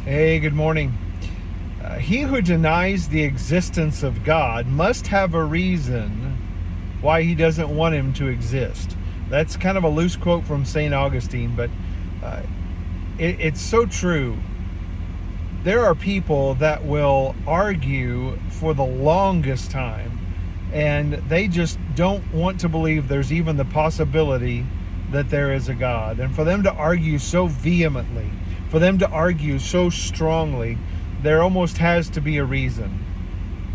Hey, good morning. He who denies the existence of God must have a reason why he doesn't want him to exist. That's kind of a loose quote from St. Augustine, but it's so true. There are people that will argue for the longest time, and they just don't want to believe there's even the possibility that there is a God. And for them to argue so vehemently, for them to argue so strongly, there almost has to be a reason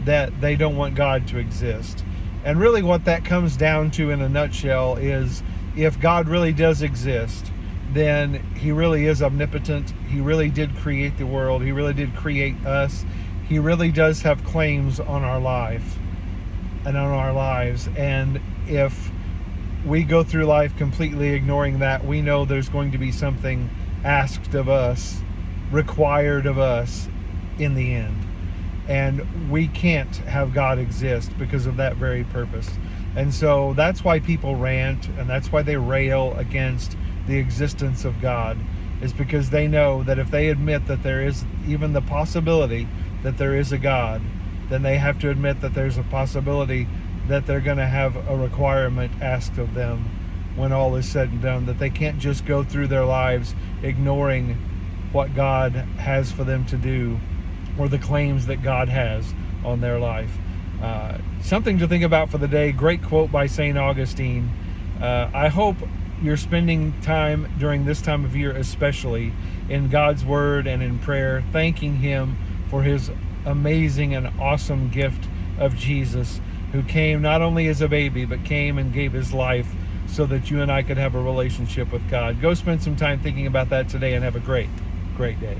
that they don't want God to exist. And really what that comes down to in a nutshell is, if God really does exist, then he really is omnipotent. He really did create the world. He really did create us. He really does have claims on our life and on our lives. And if we go through life completely ignoring that, we know there's going to be something asked of us, required of us in the end. And we can't have God exist because of that very purpose. And so that's why people rant, and that's why they rail against the existence of God, is because they know that if they admit that there is even the possibility that there is a God, then they have to admit that there's a possibility that they're going to have a requirement asked of them when all is said and done, that they can't just go through their lives ignoring what God has for them to do or the claims that God has on their life. Something to think about for the day. Great quote by St. Augustine. I hope you're spending time during this time of year especially in God's Word and in prayer, thanking Him for His amazing and awesome gift of Jesus, who came not only as a baby, but came and gave His life so that you and I could have a relationship with God. Go spend some time thinking about that today and have a great day.